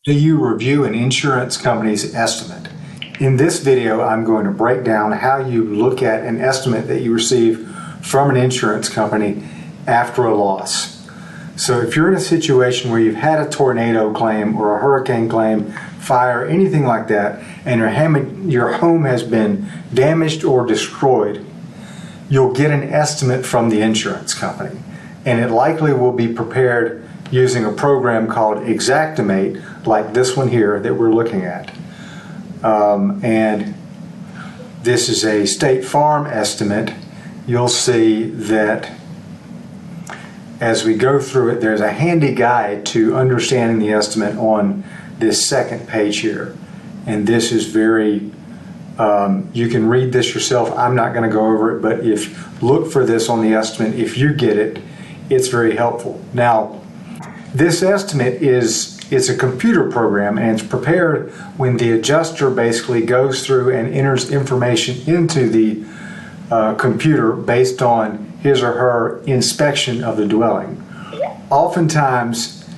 Do you review an insurance company's estimate? In this video, I'm going to break down how you look at an estimate that you receive from an insurance company after a loss. So if you're in a situation where you've had a tornado claim or a hurricane claim, fire, anything like that, and your home has been damaged or destroyed, you'll get an estimate from the insurance company. And it likely will be prepared using a program called Xactimate, like this one here that we're looking at. And this is a State Farm estimate. You'll see that as we go through it, there's a handy guide to understanding the estimate on this second page here. And this is very, you can read this yourself. I'm not going to go over it, but look for this on the estimate. If you get it, it's very helpful. Now, this estimate it's a computer program, and it's prepared when the adjuster basically goes through and enters information into the computer based on his or her inspection of the dwelling. Oftentimes,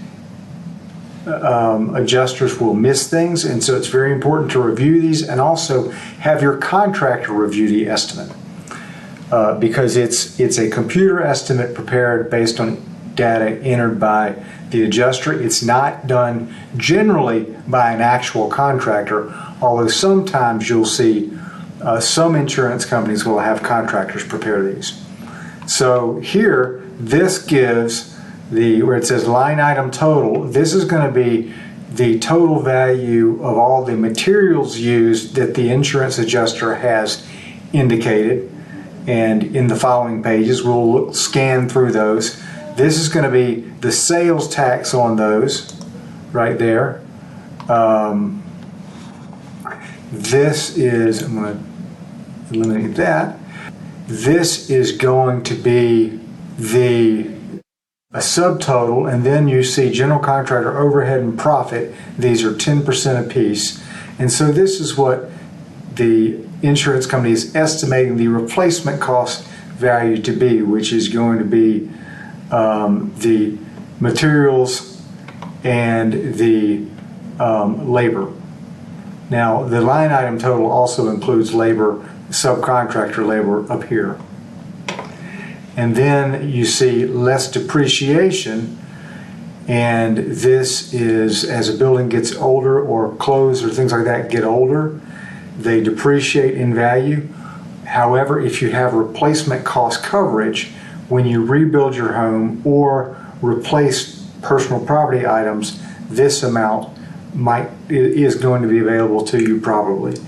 adjusters will miss things, and so it's very important to review these and also have your contractor review the estimate because it's a computer estimate prepared based on data entered by the adjuster. It's not done generally by an actual contractor, although sometimes you'll see some insurance companies will have contractors prepare these. So here, this gives where it says line item total, this is going to be the total value of all the materials used that the insurance adjuster has indicated. And in the following pages, we'll scan through those. This is going to be the sales tax on those right there. This is, I'm going to eliminate that. This is going to be a subtotal, and then you see general contractor overhead and profit. These are 10% apiece. And so this is what the insurance company is estimating the replacement cost value to be, which is going to be the materials and the labor. Now, the line item total also includes labor, subcontractor labor up here. And then you see less depreciation, and this is as a building gets older or clothes or things like that get older, they depreciate in value. However, if you have replacement cost coverage, when you rebuild your home or replace personal property items, this amount is going to be available to you probably.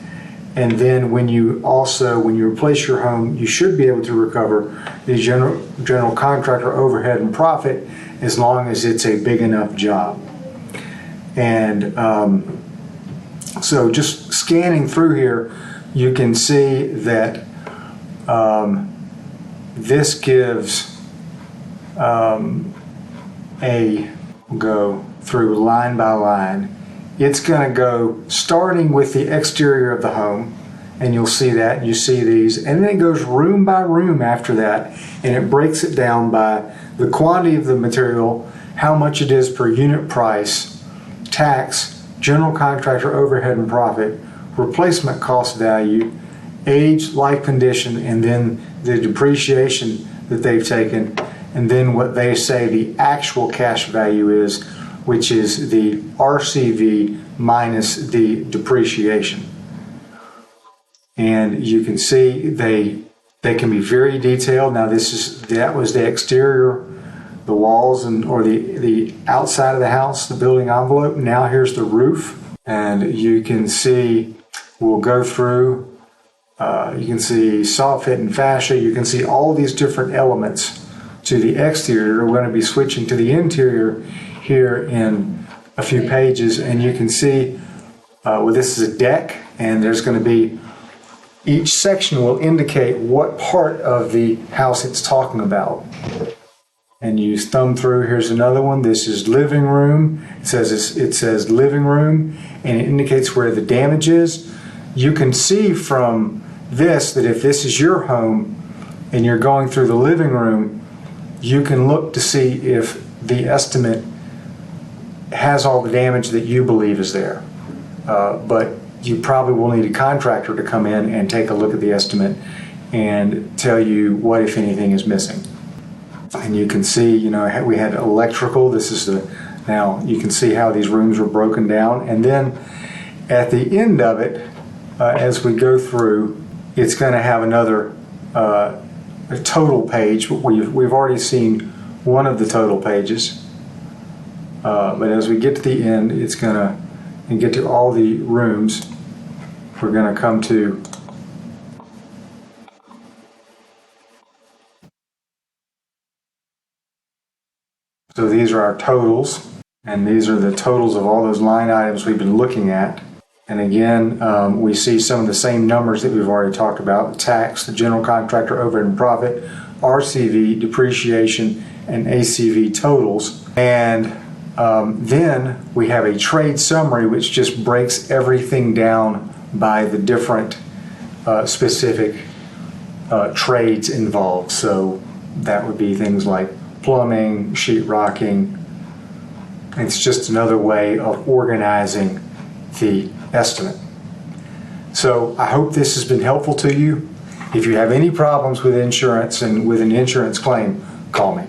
And then when you replace your home, you should be able to recover the general contractor overhead and profit as long as it's a big enough job. And so just scanning through here, you can see that this gives go through line by line. It's going to go starting with the exterior of the home, and you'll see that, and you see these, and then it goes room by room after that, and it breaks it down by the quantity of the material, how much it is per unit price, tax, general contractor overhead and profit, replacement cost value, age, life condition, and then the depreciation that they've taken, and then what they say the actual cash value is, which is the RCV minus the depreciation. And you can see they can be very detailed. Now that was the exterior, the walls or the outside of the house, the building envelope. Now here's the roof, and you can see we'll go through. You can see soffit and fascia. You can see all these different elements to the exterior. We're going to be switching to the interior here in a few pages, and you can see this is a deck, and there's going to be each section will indicate what part of the house it's talking about. And you thumb through. Here's another one. This is living room. It says living room, and it indicates where the damage is. You can see from this that if this is your home and you're going through the living room, you can look to see if the estimate has all the damage that you believe is there. But you probably will need a contractor to come in and take a look at the estimate and tell you what, if anything, is missing. And you can see, you know, we had electrical. This is now you can see how these rooms were broken down. And then at the end of it, as we go through, it's going to have another a total page. We've already seen one of the total pages. But as we get to the end, it's going to, and get to all the rooms, we're going to come to so these are our totals, and these are the totals of all those line items we've been looking at. And again, we see some of the same numbers that we've already talked about: the tax, the general contractor overhead and profit, RCV, depreciation, and ACV totals. And then we have a trade summary, which just breaks everything down by the different specific trades involved. So that would be things like plumbing, sheetrocking. It's just another way of organizing the estimate. So I hope this has been helpful to you. If you have any problems with insurance and with an insurance claim, call me.